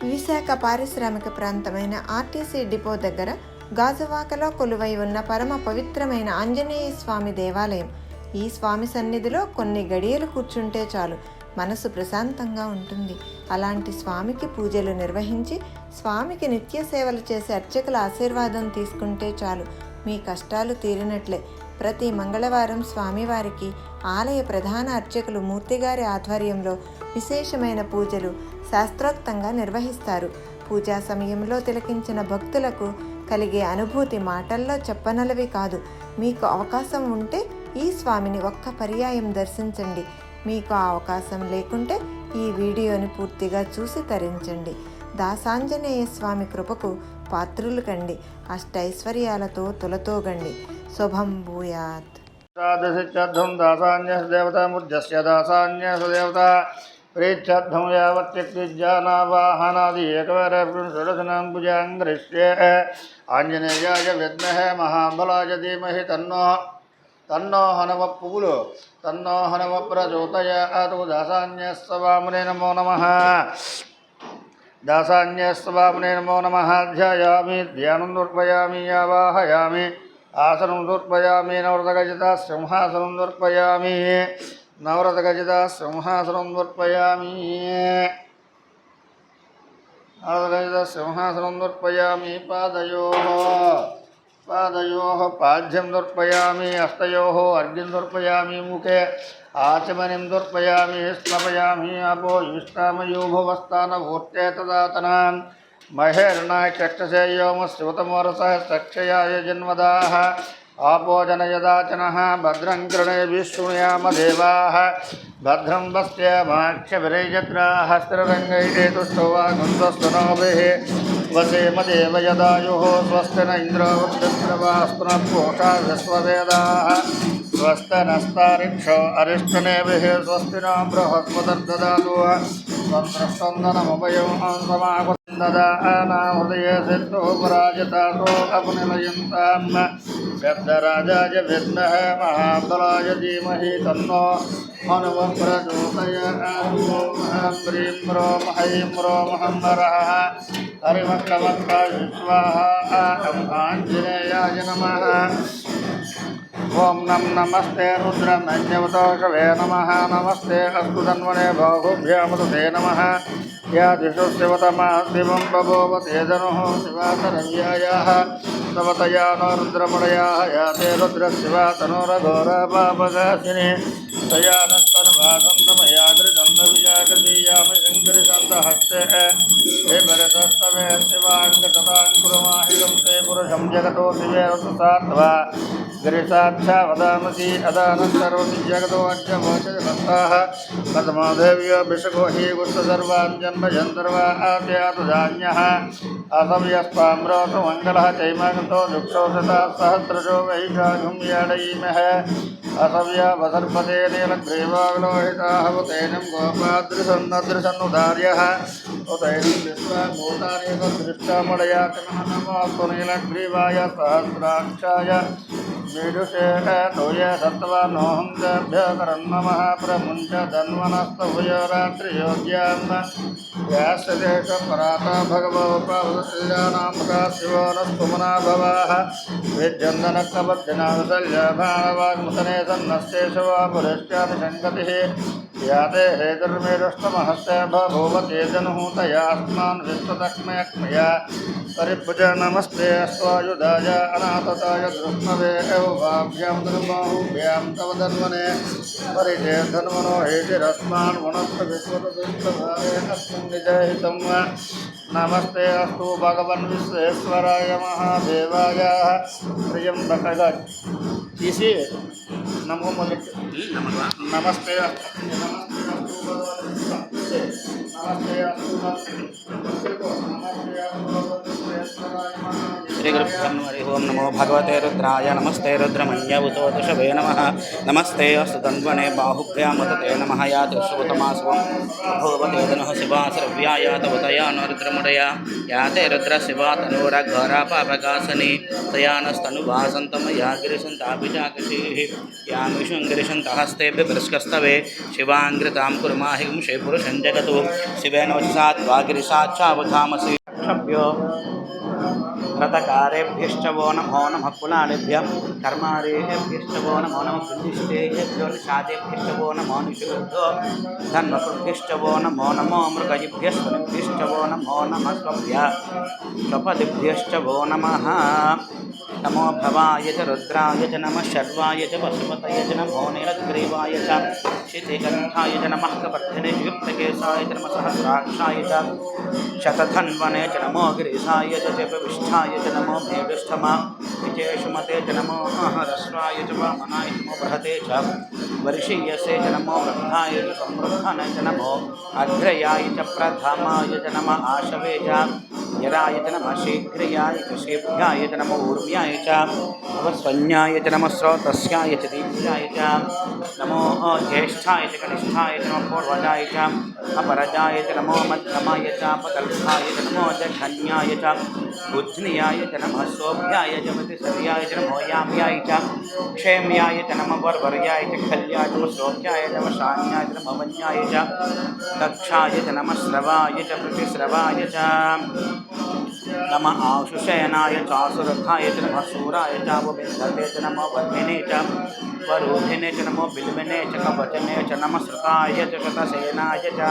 విశాఖ పారిశ్రామిక ప్రాంతమైన RTC depot దగ్గర గాజువాకలో కొలువై ఉన్న పరమ పవిత్రమైన ఆంజనేయ స్వామి దేవాలయం. ఈ స్వామి సన్నిధిలో కొన్ని గడియలు కూర్చుంటే చాలు, మనసు ప్రశాంతంగా ఉంటుంది. అలాంటి స్వామికి పూజలు నిర్వహించి స్వామికి నిత్య సేవలు చేసే అర్చకుల ఆశీర్వాదం తీసుకుంటే చాలు, మీ కష్టాలు తీరినట్లే. ప్రతి మంగళవారం స్వామివారికి ఆలయ ప్రధాన అర్చకులు మూర్తిగారి ఆధ్వర్యంలో విశేషమైన పూజలు శాస్త్రోక్తంగా నిర్వహిస్తారు. పూజా సమయంలో తిలకించిన భక్తులకు కలిగే అనుభూతి మాటల్లో చెప్పనలవి కాదు. మీకు అవకాశం ఉంటే ఈ స్వామిని ఒక్క పర్యాయం దర్శించండి. మీకు ఆ అవకాశం లేకుంటే ఈ వీడియోని పూర్తిగా చూసి తరించండి. దాసాంజనేయ స్వామి కృపకు పాత్రులు కండి. అష్టైశ్వర్యాలతో తులతోగండి. శుభం భూయాత్. దాసాన్యర్థం దాసాన్యదేవతాముద్యస్య దాసాన్యదేవత ప్రేచ్ఛార్థం యావత్యక్తిజ్ఞానావాహనాది ఏకవరపురుషదర్శనం భుజాంగరిష్యే ఆంజనేయాయ విద్మహే మహాబలాయ ధీమహి తన్నో హనుమ పువ్వులు తన్నో హనుమ ప్రచోదయాత్. దాసాన్యస్తవామునే నమో నమః. దాసాన్యస్తవామునే నమో నమః. ధ్యాయామి ధ్యానం దర్పయామి ఆవాహయామి ఆసనం దర్పయామి నవరతగజిత సింహాసనం దర్పయామి నవరతగజిత సింహాసనం దర్పయామి నవరతగజిత సింహాసనం దర్పయామి. పాదయోః పాద్యం దర్పయామి హస్తయోః అర్ఘ్యం దర్పయామి ముఖే ఆచమనిం దర్పయామి స్నపయామి అపో యుష్టామయూభవస్థానభూత్యే తదాతనాం మహేర్ణాయ చక్షసే యోమ శ్రుతమోరసః సక్షయాయ జన్మదాః ఆపోజనయదాచనః భద్రం కృణేభిः శృణుయామ దేవాः భద్రం పశ్యామాక్షభిర్యజత్రాः స్థిరరంగైः తుష్టవాగుంస్వస్తనోభిः వసేమ దేవయదాయుः స్వస్తి న ఇంద్రో వృద్ధస్రవాస్తు పూషా విశ్వవేదాः స్వస్తనస్తారిక్షో అరిష్టనేభిः స్వస్తి న బృహస్పతిర్దదాతు స్వంద్రస్వందనముపయం సమాకుదదానా హృదయే సిద్ధో పరాజితాతో అపునిలయంతాం శబ్దరాజాయ విద్మహే మహాబలాయ ధీమహి తన్నో హనుమ ప్రచోదయాత్. ఓం హ్రీం హ్రోం హైం హ్రోం హం హరః హరివక్రవక్ర స్వాహా. ఆంజనేయాయ నమః. ఓం నమస్తే రుద్రమన్యవతోషవే నమః. నమస్తే అస్తు ధన్వనే బాహుభ్యామతే నమః. యా దిశో శివతమా శివం బభూవ తేజనుః శివాతరవ్యాయాః తవతయా నో రుద్రమణయాః యా తే రుద్రశివా తనోరఘోరపాపగాసిని తయానస్తన్వాసంతమయాగృదంతవిజాగృతీయామి శంకరి సంతహస్తే హే భరతస్తమే శివాంగతదాంకురమాహిరం తే పురుషం జగతో శివే సాత్వా గిరిసాక్షా వదామసి అదానసర్వసి జగతో అజ్జమోచనస్తాః కథమాదేవ్యో భిషగో హి గుప్తసర్వాన్ జన్మజంతర్వా ఆద్యాతుధాన్యః అసవ్యస్పామ్రోత మంగళః చైమాగతో దుక్షోషతా సహస్రశో వైశాఖం యాడయీమః అసవ్య వసర్పతే నీలగ్రీవావిలోహితాః ఉతైనం గోపాదృశన్నదృశన్నుదార్యః ఉతైనం విశ్వభూతాని తదృష్టామడయాతనః నమోస్తు నీలగ్రీవాయ సహస్రాక్షాయ మేడుషే తోయ సత్వానోహం దభ్యకరం నమః ప్రముంచ ధన్వనస్తభుయరాత్రియోగ్యాం వ్యాసదేశ పరాత భగవోపావదశల్యానామకా శివో నస్తుమనా భవాః విద్యందనక్కబద్ధినావసల్యభానవాగ్ముతనే సన్నస్తే శివా పురస్యామి సంగతిః యాతే హేతుర్మేరుష్టమహస్తే బభూవతే జనుహూతయాస్మాన్ విశ్వతక్మయక్మయా పరిభుజ నమస్తే అస్వాయుధాయ అనాథతాయ దృష్ణవే భాభ్యాం ధనుబాహుభ్యాం తవ ధన్వనే పరిచే ధన్వనో హేతిరస్మాన్ వనస్త విశ్వతదుష్టభారే అస్మిన్ నిజహితం. నమస్తే అస్తు భగవన్ విశ్వేశ్వరాయ మహాదేవాయ. ప్రియం బకగా తీసి నమో మొదటి నమస్తే అస్తు నమస్తే అస్తు నమస్తే అస్తు విశ్వేశ్వరాయ మహాదేవాయ. श्रीगुरुभ्यो नमः। हरि ओं। नमो भगवते रुद्राय। नमस्ते रुद्रमन्यवतोषभे नमः। नमस्ते अस्तु तन्वने बाहुभ्यामुदते नमः। यात शुभतमासुवं बभूवते धनुः शिवा सर्व्या यातवतया न रुद्रमुदया याते रुद्रशिवा तनूरघोरा पापकासनि तयानस्तनुभासन्तमया गिरिशन्ताभिजाकशीः यामिषुं गिरिशन्तहस्तेभ्य बृष्कस्तवे शिवाङ्घ्रितां कुर्माहिं शेपुरुषं जगतु शिवेनोचसात्वा गिरिशाच्चावधामसि क्षभ्यो व्रतकारेभ्यश्च वो नमो नमः कुलालेभ्यः कर्मारेभ्यश्च वो नमो नमः कुन्दिष्टेभ्यो निषादेभ्यश्च वो नमो निषुभ्यो धन्वकृभ्यश्च वो नमो नमो मृगजिभ्यश्च वो नमो नमः स्वपदिभ्यश्च वो नमः। नमो भवाय च रुद्राय च नमः शर्वाय च पशुपतये च नमो नीलग्रीवाय च शितिकण्ठाय च नमः कपर्धिने युक्तकेशाय च नमः सहस्राक्षाय च शतधन्वने च नमो गिरीशाय च विष्ठाय च नमो मेघष्ठमा विजयशुमते च नमो रस्वाय च वामनाय च नमो बृहते च वर्षीयसे च नमो वृद्धाय च समृद्धाय च नमो अग्रयाय च प्रथमाय च नमः आशवे च यराय च नमः शीघ्रयाय च शीघ्राय च नमो ऊर्म्याय च नमस्वन्याय च नमः स्रोतस्याय च दीप्याय च नमो ज्येष्ठाय च कनिष्ठाय च नमो पूर्वजाय च अपरजाय च नमो मध्यमाय च अपकल्पाय च नमो जघन्याय च बुद्ध्नियाय च नमः सोभ्याय च मतिसर्याय च नमो याम्याय च क्षेम्याय च नमः वर्वर्याय च खल्याय च नमः श्रोभ्याय च नमः शान्याय च नमः वन्याय च कक्षाय च नमः श्रवाय च प्रतिश्रवाय च नमः आशुशयनाय चासुरथाय च नमः सूराय चावविन्दते च नमः वर्मिने च वरोधिने च नमो बिल्वने च कवचने च नमः श्रुताय च शतसेनाय च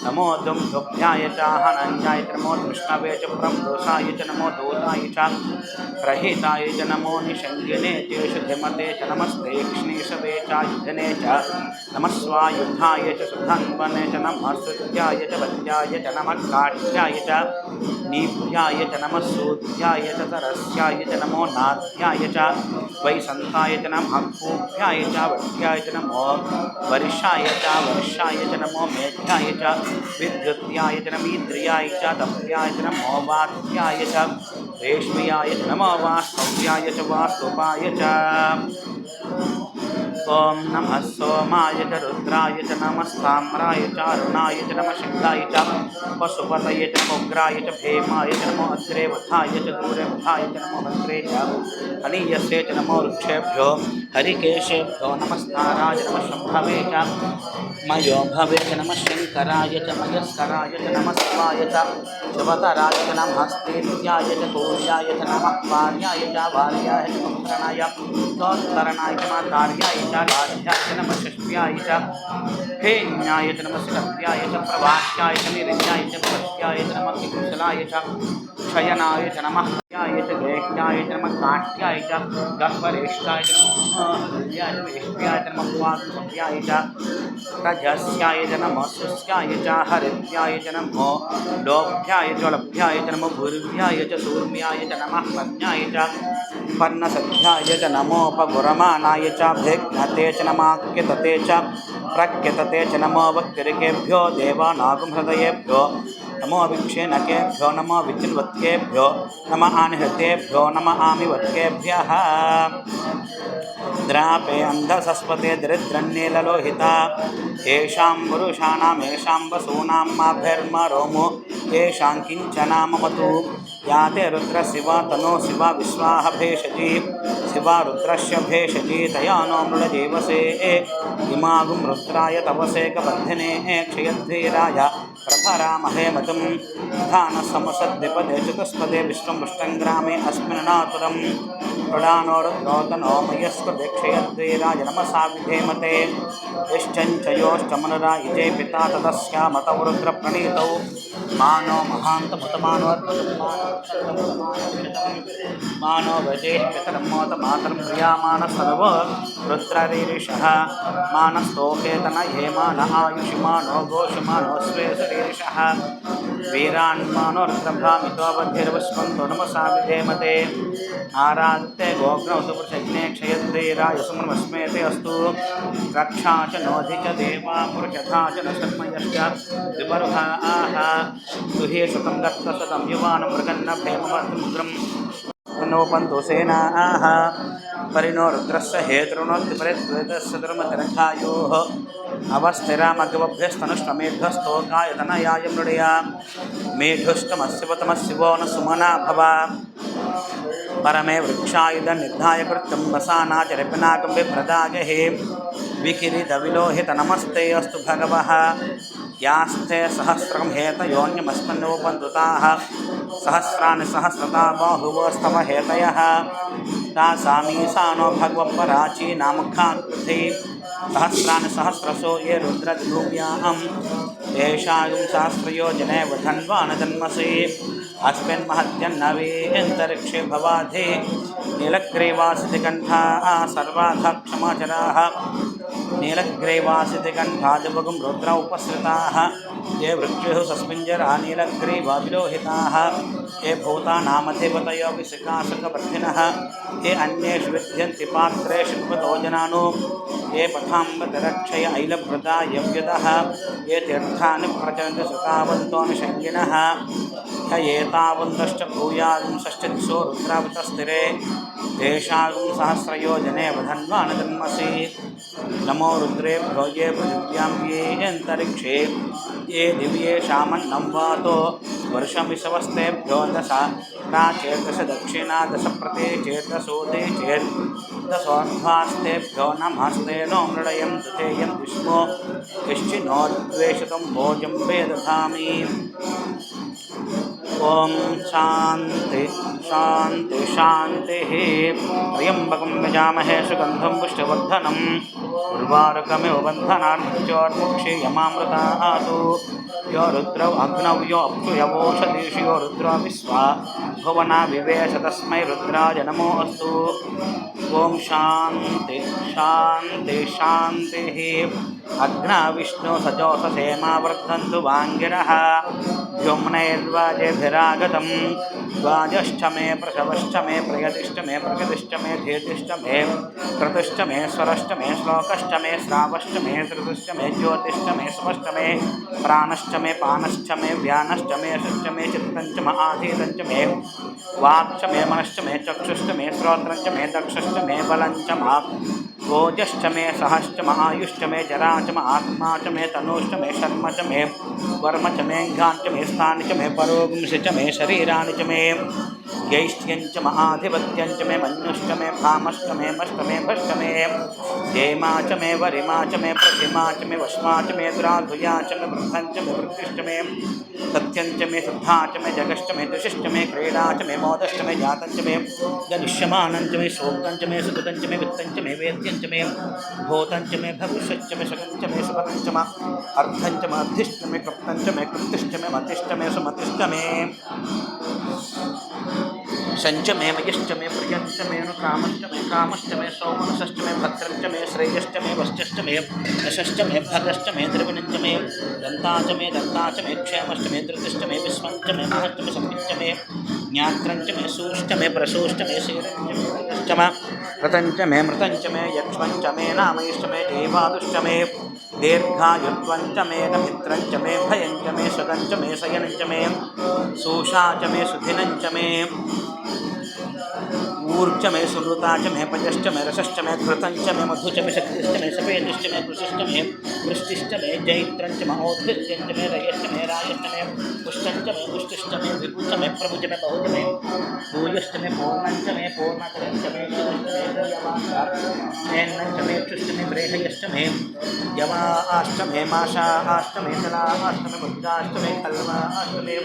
नमो दुम्भ्याय च हनन्याय च नमो विष्णवे च प्रमदोषाय च नमो दूताय च प्रहिताय च नमो निषङ्गिने च शुद्धिमते च नमस्तेक्ष्णीषवे च युधने च नमः स्वायुधाय च सुधन्वने च नमः सुत्याय च वत्याय च नमः काठ्याय च नीभ्याय च नमः सूध्याय च तरस्याय च नमो नाध्याय च वैसन्ताय च नमः कूभ्याय च वट्याय च नमो वर्षाय च नमो मेघ्याय च विद्युत्याय च नमीन्द्रियाय च तप्याय च नमो वात्याय च रेश्म्याय च नमो वास्तव्याय च वास्तुपाय च ओम नमः सोमाय च रुद्राय च नमस्ताम्राय च अरुणाय च नमः शिखाय च पशुपतये च उग्राय च भेमाय च नमो अग्रेवथाय च दूरेवथाय च नमो भद्रे च अनीयसे च नमो वृक्षेभ्यो हरिकेशेभ्यो नमस्ताराय च नमः शम्भवे च मयोभवे च नमः शङ्कराय च मयस्कराय च नमः शिवाय च शिवतराय च नमः स्तेत्याय च कौर्याय च नमः पार्याय च वार्याय च पुत्रणाय तोत्तरणाय च मातार्याय च लाध्याय च नमः षष्ट्याय च फेन्याय च नमः शिरत्याय च प्रवाह्याय च निरित्याय च प्रत्याय च नमः कुशलाय च शयनाय च नमः य च ग्रेह्याय च नमः काठ्याय च गह्वरेष्ठाय च नमः हल्याय च वेष्ट्याय च नमः वाग्भव्याय च रजस्याय च नमः सुस्याय च हरित्याय च नमो लोभ्याय च लभ्याय च नमो भूर्व्याय च सूर्म्याय च नमः पद्याय च पन्नसध्याय च नमोपगुरमानाय च भेघ्नते च नमाक्यतते च प्रक्यतते च नमो वक्तिरिकेभ्यो देवानागुंहृदयेभ्यो नमो विक्षेणकेभ्यो नमो विचिन्वत्केभ्यो नमः आनिहृतेभ्यो नमः आमिवत्केभ्यः द्रापे अन्धसस्पते दरिद्रन्नीललोहिता येषां पुरुषाणामेषां वसूनां माभैर्मरोमो येषां किञ्चना ममतु याते रुद्रशिवा तनो शिवा विश्वाह भेषजी शिवा रुद्रस्य भेषजी तया नो मृळजीवसे इमागुं रुद्राय तपसेकबन्धिने क्षयध्वीराय प्रभरामहे मतं धानसमसद्विपदे चतुष्पदे विश्वं पुष्टङ्ग्रामे अस्मिन्नातुरं प्रदानो रुद्रोतनो मयस्कृक्षयद्वीराय नमसा विधेमते यश्चञ्चयोष्टमनुरायिजे पिता ततस्यामतौ रुद्रप्रणीतौ मानो मानो वजेः पितरमोतमातरं प्रियामानः सर्वो रुद्ररीरिषः मानस्तोकेतन हेमान आयुषमानो घोषमानो स्वे शीर्षः वीरान्मानोर्द्रभामितोबद्धिर्वस्वन्तो नमसा विधेमते आराधते गोग्नौ सुपुरुषज्ञे क्षयद्वीराय सुमनमस्मेते अस्तु रक्षा च नोधि च देवा पुरुषथा च न शर्मयश्च विपर्भाः दुहे सुतं दत्तशतं युवानं मृगन्न भेमवद्रुद्रम् नोपन्तु सेनाः परिणो रुद्रस्य हेतृणोत्तिपरिद्वेदस्य धर्मतिरखायोः अवस्थिरामग्वभ्यस्तनुष्टमेध्वस्तोकायतनयाय मृडया मेढुष्टमस्यवतमस्यवो न सुमना भव परमे वृक्षायुध निर्धाय कृत्यं वसानाचरिपिनाकं विप्रदागहे विकिरीदविलोहित नमस्ते अस्तु भगवः यास्ते सहस्रं हेतयोन्यमस्मन्नोपन्तुताः सहस्राणि सहस्रता बाहुवस्तव हेतयः तासामीशानो भगवत्पराची नामुखाकृति सहस्राणि सहस्रशो ये रुद्रद्भूम्याहं तेषां सहस्रयोजने वधन्वान् जन्मसि अस्मिन् महत्यन्नवीन्तरिक्षे भवाधि नीलग्रीवासितिकण्ठाः सर्वाधा क्षमाचराः नीलग्रीवासितिकण्ठादिवगुं रुद्र उपसृताः ये वृक्षेषु सस्मिञ्जरा नीलग्रीवाविलोहिताः ये भूतानामधिपतयो विशिखासकवर्धिनः ये अन्येषु विद्यन्ति पात्रेषु पिबतो जनानो ये पथाम्बतिरक्षय ऐलभृता यव्यतः ये तीर्थानि प्रचलन्ति सुतावन्तोऽनुषङ्गिनः य एतावन्तश्च भूयागुंसश्च दिशो रुद्रावतस्थिरे तेषां सहस्रयोजने वधन्वान् जन्मसि नमो रुद्रेभ्यो ये पृथिव्यां ये अन्तरिक्षे ये दिव्येषामन्नं वातो वर्षमिषवस्तेभ्यो दश प्राचेर्दश दक्षिणा दश प्रति चेर्दशोदे चेर्दशोर्ध्वास्तेभ्यो नमस्ते नो मृडयं दुतेयं विष्णो यश्चिनो द्वेषितं भोजं वेदधामि ओम शांति शांति शांति त्र्यंबकं यजामहे सुगंधं पुष्टिवर्धनम् उर्वारुकमिव बन्धनान्मुक्षीयमामृतातु यो रुद्रौ अग्नौ यो अप्सु यवोषधीषु यो रुद्रो विश्वा भुवना विवेश तस्मै रुद्राय नमो अस्तु। ओम शांति शांति शांति अग्ना विष्णु सजोषसेमा वर्धन्तु वाङ्गिरः व्योम्नैर्वाजेभिरागतं द्वाजश्च मे प्रसवश्च मे प्रयतिश्च मे प्रगतिश्च मे धीतिश्च मे क्रतुश्च मे स्वरश्च मे श्लोकश्च मे श्रावश्च मे श्रुतिश्च मे ज्योतिश्च मे समश्च मे प्राणश्च मे पानश्च मे व्यानश्च मे यशश्च मे चित्तञ्च म आधीतञ्च मे वाक्च मे मनश्च मे चक्षुश्च मे श्रोत्रञ्च मे दक्षश्च मे बलञ्च मा भोजश्च मे सहश्च म आयुश्च मे जरा च म आत्मा च मे तनुश्च मे शर्म च मे वर्म च मे घ्राञ्च मे स्थानि च मे परोगुंसि च मे शरीराणि च मे ज्यैष्ठ्यञ्च म आधिपत्यञ्च मे मन्युश्च मे भामश्च मे मश्च मे भश्च मे हेमा च मे वरिमा च मे प्रतिमा च मे वश्मा च मे दुराधुया च मे वृद्धञ्च मे वृत्तिश्च मे सत्यञ्च मे शुद्धा च मे जगश्च मे दुशिश्च मे क्रीडा च मे मोदश्च मे जातञ्च मे जनिष्यमानञ्च मे शोक्तञ्च मे सुकृतञ्च मे वित्तञ्च मे वेद्यञ्च मे भूतञ्च मे भविष्यच्च मे शकञ्च मे सुपतञ्च म अर्धञ्च मे अर्धिश्च मे कृप्तञ्च मे कृप्तिश्च मे मतिश्च मे सुमतिश्च मे शंच मे मयश्च मे प्रियंच मे कामश्च मे कामश्च मे सौमनसश्च मे भद्रंच मे श्रेयश्च मे वश्चश्च मे यशश्च मे भगश्च मे द्रविणञ्च मे दन्ता च मे क्षेमश्च मे धृतिश्च मे विश्वञ्च मे महश्च मे संविच्च मे ज्ञात्रञ्च मे सूश्च मे प्रसूश्च मे शीरञ्च मे रजश्च मे रतञ्च मे मृतञ्च मे यक्ष्मञ्च मे नामयश्च मे देवादुश्च मे दीर्घायुत्वञ्च मे मित्रञ्च मे भयञ्च मे सुगञ्च मे शयनञ्च मे सूषा च मे सुधिनञ्च मे ऊर्च मे सुहृता च मे पजश्च मे रसश्च मे घृतञ्च मे मधुच मे शक्तिश्च मे सफेदिश्च मे कृषिश्च मे वृष्टिश्च मे जैत्रञ्च मे औद्भिर्यञ्च मे रयश्च मे रायश्च मे पुष्टञ्च मे पुष्टिश्च मे विभुच मे प्रभुच मे बहुच मे भूयश्च मे पूर्णञ्च मे पूर्णकरञ्च मे शिवश्च मे भूयवाश्च मे क्षुश्च मे ब्रेहयश्च मे यवाश्च मे माशाश्च मे जलाश्च मे बुद्धाश्च मे कल्वाश्च मे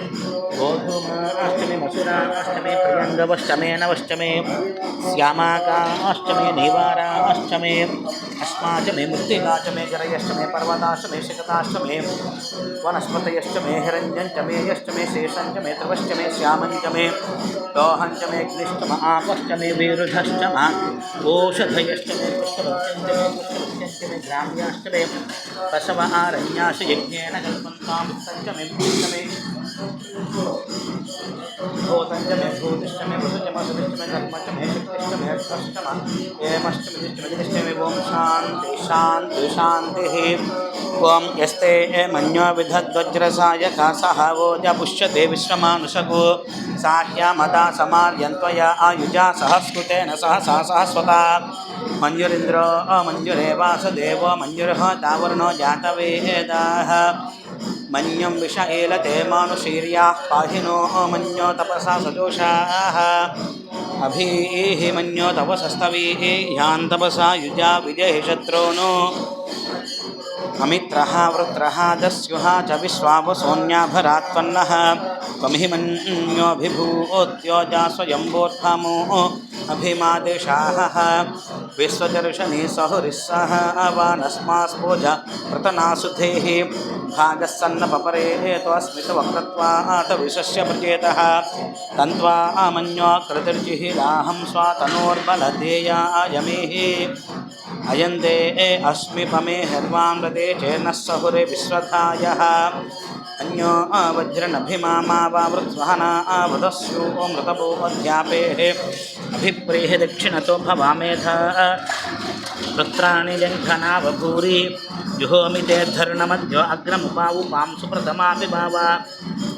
गोधूमाश्च मे मसुराश्च मे प्रियङ्गवश्च मे नवश्च मे श्यामाकाश्च मे निवाराश्च मे अस्माच मे मृत्तिकाच मे जरयश्च मे पर्वताश्च मे शिखताश्च मे वनस्पतयश्च मे हिरण्यञ्च मे यश्च मे शेषञ्च मे ध्रुवश्च मे श्यामञ्च मे लोहञ्च मे अग्निश्च म आपश्च मे विरुधश्च म ओषधयश्च मे पुष्पवृत्यञ्च मे ग्राम्याश्च मे पशव आरण्याश्च यज्ञेन कल्पन्तां वित्तञ्च मे वित्तञ्च मे भूतञ्च मे भूतिश्च मे वसुश्च मे सुविश्च मे धर्मश्च मे शक्तिश्च मे अर्थश्च मे हेमश्च मे दिश्च मे दिश्च मे ॐ शान्ति शान्ति शान्तिः ॐ यस्ते मन्यो विधद्वज्रसायका सह वोजपुष्यते विश्वमानुषको साह्यामदा समार्यन्त्वया आयुजा सहस्कृतेन सहसा सहस्वता मञ्जुरिन्द्रो मञ्जुरेवासुदेवो मञ्जुर्ह तावरुणो जातवेदाः मन्यं विष एलते मानुषीर्याः पाहिनो मन्यो तपसा सजोषाः अभीः मन्यो तपसस्तवीः यान् तपसा युजा विजहि शत्रूनो अमित्रः वृत्रः दस्युः च विश्वावसोऽन्याभरात्पन्नः त्वमिहि मन्योऽभिभूत्योजा स्वयम्भोत्थमो अभिमादेशाः विश्वदर्शने सहुरिस्सह अवानस्मास्पोज प्रतनासुधेः भागस्सन्नपपरे त्वस्मितवक्रत्वात् विशस्य प्रचेतः तन्त्वा मन्यो कृतिर्जिहिराहं स्वातनोर्बलधेयायमेः अयन्ते अस्मि पमे हर्वामृते चेन्नः सहुरे विश्वधायः अन्यो वज्रनभिमामावावृत्स्वहना वृतस्यो मृतपो अध्यापेः अभिप्रेः दक्षिणतो भवामेध वृत्राणि जङ्घना बभूरि जुहोमि ते धर्णमध्यो अग्रमुपावुपां सुप्रथमापि भावा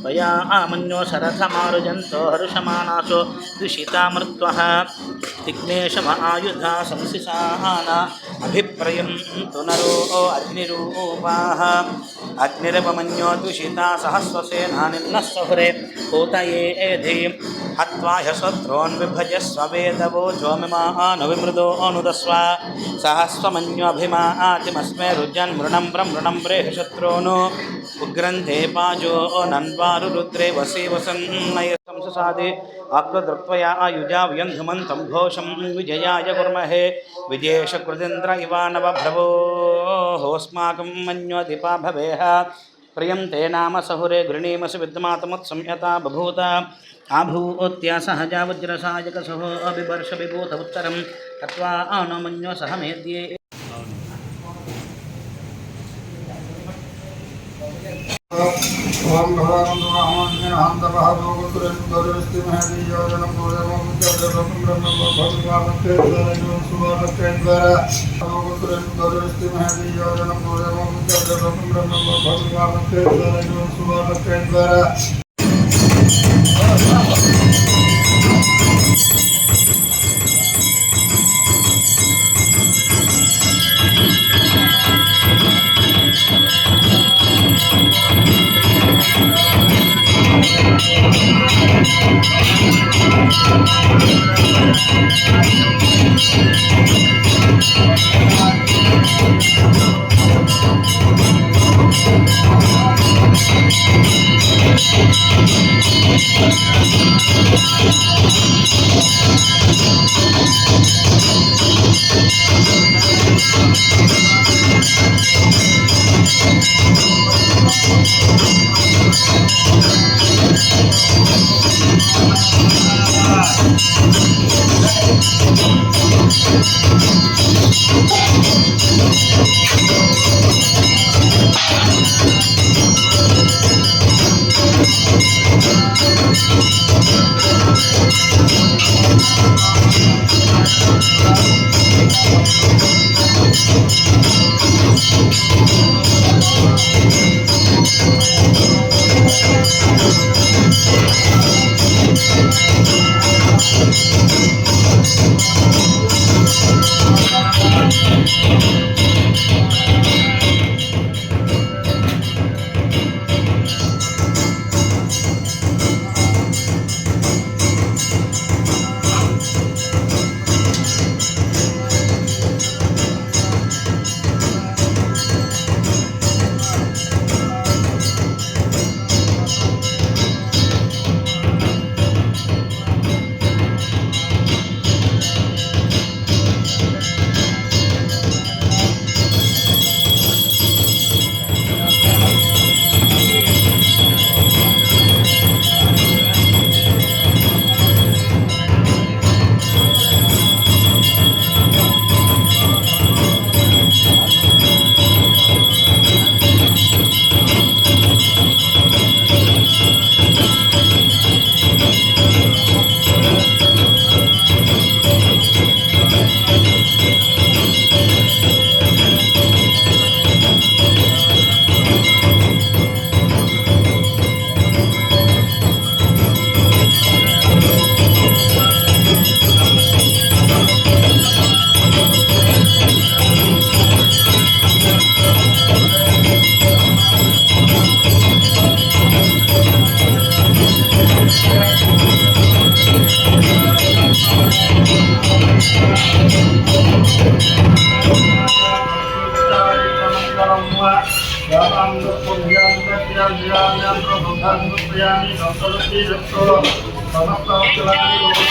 त्वया मन्यो शरथमारुजन्तो हर्षमाणासो दुषितामृत्वः तिग्नेशम आयुधा संसिसाना अभिप्रयन्तु नरो अग्निरूपाः अग्निरपमन्यो दुषिता सहस्वसेना निम्नः सहुरे पूतये एधि हत्वा ह्यशत्रून् विभजस्व वेदवोचो मिमानुविमृदो अनुदस्व सहस्वमन्योऽभिमातिमस्मे रुजन् मृणं ब्रह्मृणं प्रेहशत्रून् उग्रन्ते पाजो नन्वारुरुद्रे वसी वसन्नय संससादे आकृदृत्वया आयुजा व्यन्धुमन्तं घोषं विजयाय कुर्महे विजयेशकृदिन्द्र इवानवभ्रवोस्माकं मन्योदिपा भवेह प्रियं ते नाम सहुरे गृणीमसि विद्मातमुत्संयता बभूत आभूत्या सहजा वज्रसायकसहो अभिवर्ष विभूत उत्तरं तत्वा आनमन्यो सह मेद्ये ओम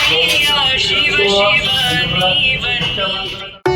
शिव शिव नीवनी